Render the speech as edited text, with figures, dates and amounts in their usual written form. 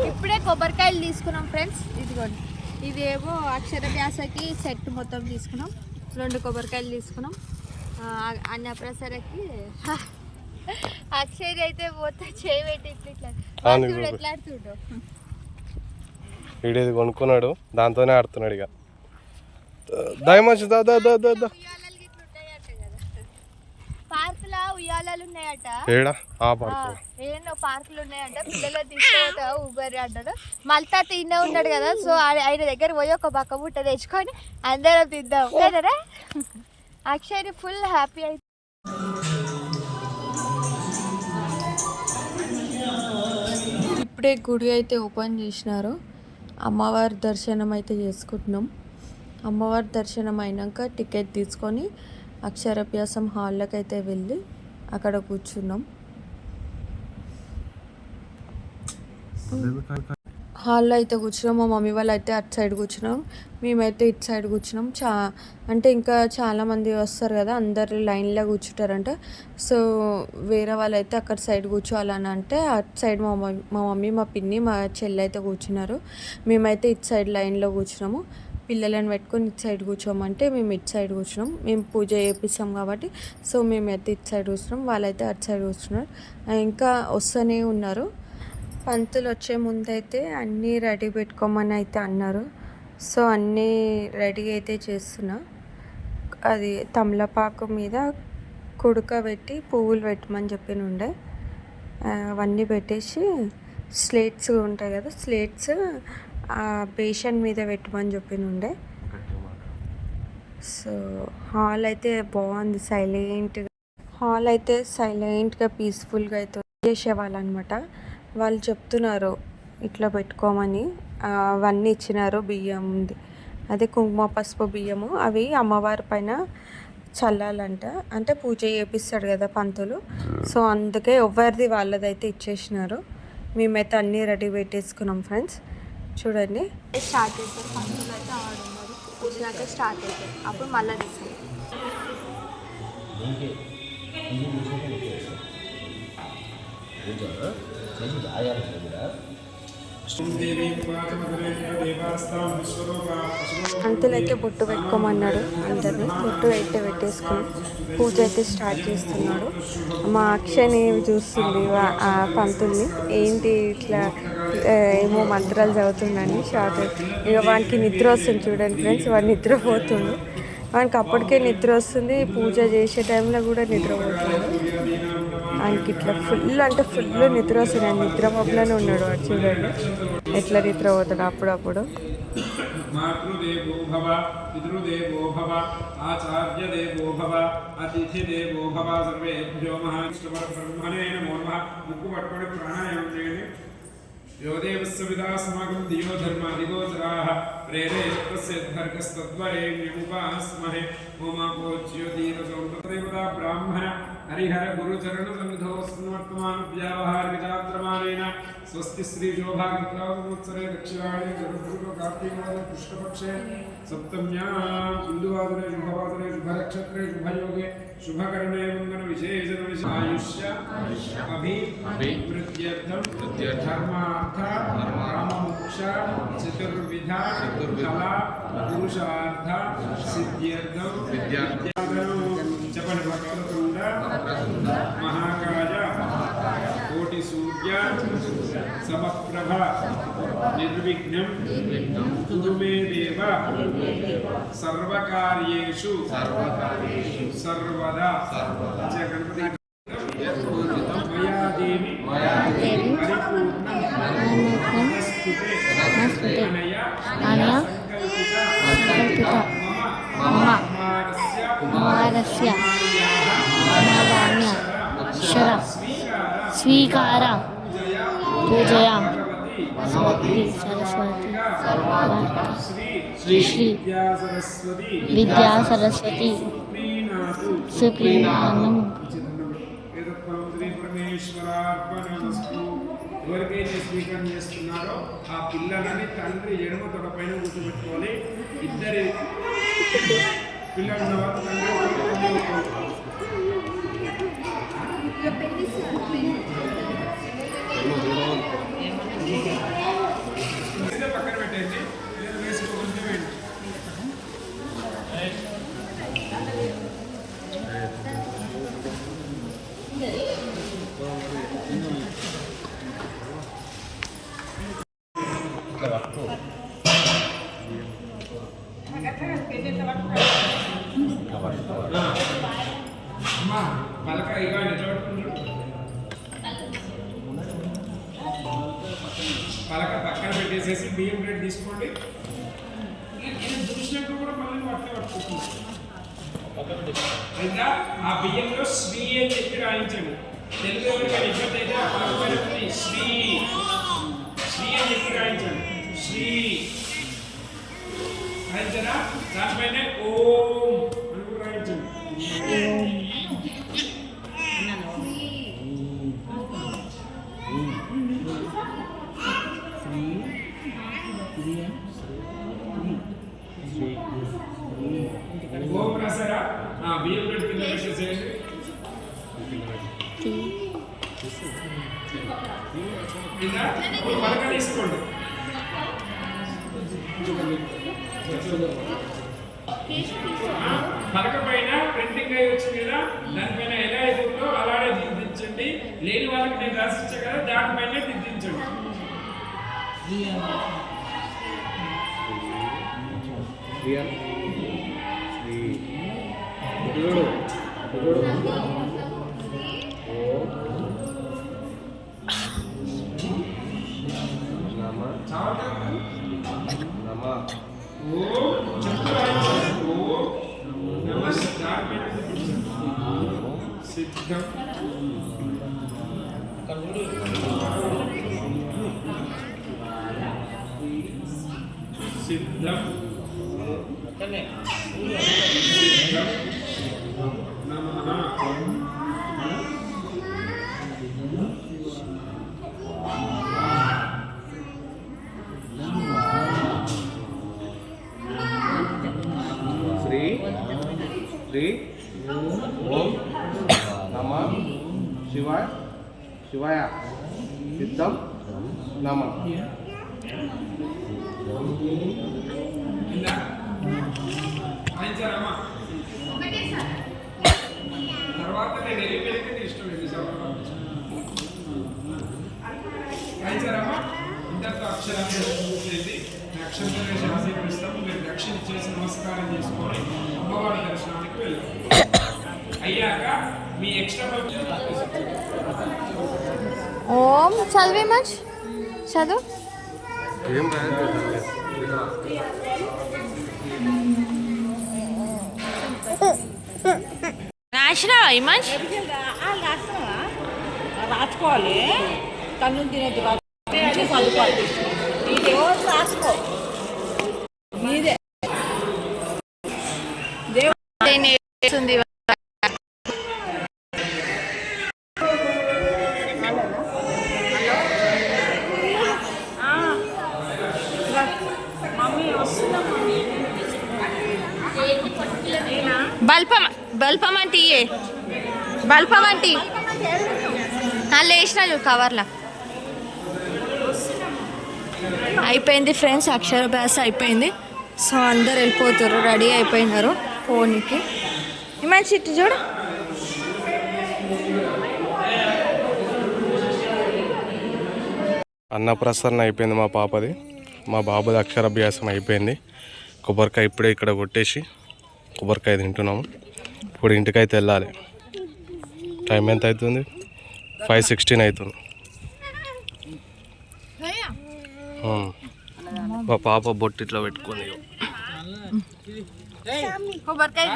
ఇప్పుడే కొబ్బరికాయలు తీసుకున్నాం ఫ్రెండ్స్. ఇదిగోండి, ఇదేమో అక్షరాభ్యాసకి సెట్ మొత్తం తీసుకున్నాం. 2 కొబ్బరికాయలు తీసుకున్నాం. అన్నప్రసాదకి అక్షయ్ అయితే పోతే చేయబెట్టి ఇట్లా ఎట్లా ఆడుతుండో. వీడేది కొనుక్కున్నాడు, దాంతోనే ఆడుతున్నాడు. ఇక దయమచ్చు పార్కులా ఉయ్యాలలు ఉన్నాయట. ఏడో పార్కులు ఉన్నాయంట. పిల్లలు తీసుకుపోతా ఊబర్ అంటాడు. మళ్ళీ తిన్న ఉన్నాడు కదా, సో ఆయన దగ్గర పోయి ఒక పక్క బుట్ట తెచ్చుకొని అందరం తిద్దాం కదా. అక్షయ్ ఫుల్ హ్యాపీ అయితే. ఇప్పుడే గుడి అయితే ఓపెన్ చేసినారు. అమ్మవారి దర్శనం అయితే చేసుకుంటున్నాం. అమ్మవారి దర్శనం అయినాక టికెట్ తీసుకొని అక్షరాభ్యాసం హాల్లోకి అయితే వెళ్ళి అక్కడ కూర్చున్నాం. హాల్లో అయితే కూర్చున్నాం. మా మమ్మీ వాళ్ళు అయితే అటు సైడ్ కూర్చున్నాం, మేమైతే ఇటు సైడ్ కూర్చున్నాం. అంటే ఇంకా చాలామంది వస్తారు కదా, అందరు లైన్లో కూర్చుంటారంట. సో వేరే వాళ్ళు అయితే అక్కడ సైడ్ కూర్చోవాలని అంటే అటు సైడ్ మా మమ్మీ, మా పిన్ని, మా చెల్లి అయితే కూర్చున్నారు. మేమైతే ఇటు సైడ్ లైన్లో కూర్చున్నాము. పిల్లలను పెట్టుకొని ఇటు సైడ్ కూర్చోమంటే మేము ఇటు సైడ్ కూర్చున్నాం. మేము పూజ చేపిస్తాం కాబట్టి సో మేమైతే ఇటు సైడ్ కూర్చున్నాం, వాళ్ళైతే అటు సైడ్ కూర్చున్నారు. ఇంకా వస్తూనే ఉన్నారు. పంతులు వచ్చే ముందైతే అన్నీ రెడీ పెట్టుకోమని అయితే అన్నారు. సో అన్నీ రెడీ అయితే చేస్తున్నా. అది తమలపాకు మీద కుడుక పెట్టి పువ్వులు పెట్టమని చెప్పిన ఉండే, అవన్నీ పెట్టేసి స్లేట్స్ ఉంటాయి కదా, స్లేట్స్ బేషన్ మీద పెట్టమని చెప్పిన ఉండే. సో హాల్ అయితే బాగుంది, హాల్ అయితే సైలెంట్గా పీస్ఫుల్గా అయితే చేసేవాళ్ళు అనమాట. వాళ్ళు చెప్తున్నారు ఇట్లా పెట్టుకోమని. అవన్నీ ఇచ్చినారు. బియ్యం ఉంది, అదే కుంకుమ పసుపు బియ్యము, అవి అమ్మవారి పైన చల్లాలంట. అంటే పూజ చేపిస్తాడు కదా పంతులు, సో అందుకే ఎవరిది వాళ్ళదైతే ఇచ్చేసినారు. మేమైతే అన్నీ రెడీ పెట్టేసుకున్నాం ఫ్రెండ్స్. చూడండి, స్టార్ట్ చేస్తారు పంతులు అయితే ఆడున్నారు. పూజ స్టార్ట్ అవుతాయి, అప్పుడు మళ్ళీ తీసుకుంటాం. పంతులు అయితే బొట్టు పెట్టుకోమన్నాడు. అందరినీ బొట్టు అయితే పెట్టేసుకుని పూజ అయితే స్టార్ట్ చేస్తున్నాడు. మా అక్షని చూస్తుంది ఆ పంతుల్ని, ఏంటి ఇట్లా ఏమో మంత్రాలు చదువుతుందని షాక్. ఇక వానికి నిద్ర వస్తుంది చూడండి ఫ్రెండ్స్, వాడు నిద్రపోతుండు. వానికి అప్పటికే నిద్ర వస్తుంది, పూజ చేసే టైంలో కూడా నిద్రపోతుంది. ఆయనకి ఇట్లా ఫుల్ అంటే ఫుల్ నిద్ర వస్తుంది. ఆయన నిద్ర మబ్బులోనే ఉన్నాడు వాడు. చూడండి ఎట్లా నిద్రపోతాడు అప్పుడప్పుడు. మాతృదేవో భవ, పితృదేవో భవ, ఆచార్య దేవో భవ, అతిథి దేవో భవ, సర్వేభ్యో మహావిష్ణువర బ్రహ్మణే నమో నమః. ముక్కు పట్టుకొని ప్రాణాయామం చేయండి. यो देवस्सविदास्माकं दियो धर्मादिगोचराः प्रेरे तस्यद्भर्गस्तद्वरेण्यमुपास्महे ओमापोज्योतिरसौन्दर्यवदा ब्राह्मण हरिहर गुरुचरणसन्निधौ स्मर्तमानव्यावहारिकचात्रमानेन स्वस्ति श्रीशोभाकृत्सरे दक्षिणायने चतुर्भुजो कार्तिकमासे कृष्णपक्षे सप्तम्यां हिन्दुवासरे शुभवासरे शुभनक्षत्रे शुभयोगे शुभकर्णे मंगलविशेषण आयुष्य अभिवृद्ध्यर्थं धर्मार्थ काममोक्ष चतुर्विधा कला पुरुषार्थ सिद्ध्यर्थं चपन वक्रतुंड महाकाय कोटि सूर्य समप्रभ निर्विघ्नं कुरु मे देव सर्वकार्येषु सर्वदा जगन्पति मया देवी परिपूर्णस्तुते अनया संकल्पिता मम कुमारस्य अक्षर स्वीकार पूजया सरस्वती श्री विद्या सरस्वती सुप्रीणानं ఎవరికైతే స్వీకారం చేస్తున్నారో ఆ పిల్లలని తండ్రి ఎడమ తొడ పైన కూర్చోబెట్టుకోవాలి. ఇద్దరి పిల్లలు ఉన్న వాళ్ళు తండ్రి అమ్మా పలక ఇక ఎట్లా పట్టుకుంటారు? పలక పక్కన పెట్టేసేసి బియ్యం ప్లేట్ తీసుకోండి. నేను చూసినట్టు కూడా మళ్ళీ అట్లే పట్టుకుంటున్నాను. ఇంకా ఆ బియ్యంలో శ్రీ అని చెప్పి రాయించండి. తెలుగు ఎవరికైనా ఇబ్బంది అయితే ఆ పలక పైన ఉంది శ్రీ శ్రీ అని చెప్పి రాయించండి. శ్రీ రాయించరా? దానిపైన ఓం అని కూడా రాయించండి. ఓం రాసారా? బియ్యం ప్లేట్ కింద పెట్టేసేయండి. ఇంకా పలక తీసుకోండి. పలక పైన ప్రింటింగ్ అయి వచ్చింది కదా, దానిపైన ఎలా అయితే ఉందో అలానే దిద్దించండి. లేని వాళ్ళకి నేను రాసిచ్చా కదా, దానిపైన దిద్దించండి. సిద్ధం సిద్ధం శ్రీ శ్రీ ఓం నమ శివాయ శివాయ సిద్ధం నమ. రాయించారమ్మా? తర్వాత నేను వెళ్ళిపోయితే ఇష్టం రాయించారమ్మా? ఇంతకు అక్షరాన్ని పూర్తయింది. అక్షరంతో ఆశీర్వదిస్తాం. మీరు దక్షిణ చేసి నమస్కారం చేసుకొని అమ్మవారి దర్శనానికి వెళ్ళాం. అయ్యాక మీ ఎక్స్ట్రా ఓం చదివే మచ్ చదువు. ఏం రాయలేదు. రాసినా ఇమాజ్ రాసుకోవాలి. కన్ను తినద్దు, చదువుకోవాలి. రాసుకో మీదే నేర్పిస్తుంది. బల్పం అంటే ఇయే బల్పం అంటే లేచిన చూడు కవర్లా. అయిపోయింది ఫ్రెండ్స్, అక్షరాభ్యాస అయిపోయింది. సో అందరు వెళ్ళిపోతారు, రెడీ అయిపోయినారు ఫోన్కి. మంచి ఇటు చూడు. అన్నప్రసరణ అయిపోయింది మా పాపది. మా బాబుది అక్షరాభ్యాసం అయిపోయింది. కొబ్బరికాయ ఇప్పుడే ఇక్కడ కొట్టేసి కొబ్బరికాయ తింటున్నాము. ఇప్పుడు ఇంటికైతే వెళ్ళాలి. టైం ఎంత అవుతుంది? 5:16 అవుతుంది. మా పాప బొట్టు ఇట్లా పెట్టుకుంది. కొబ్బరికాయ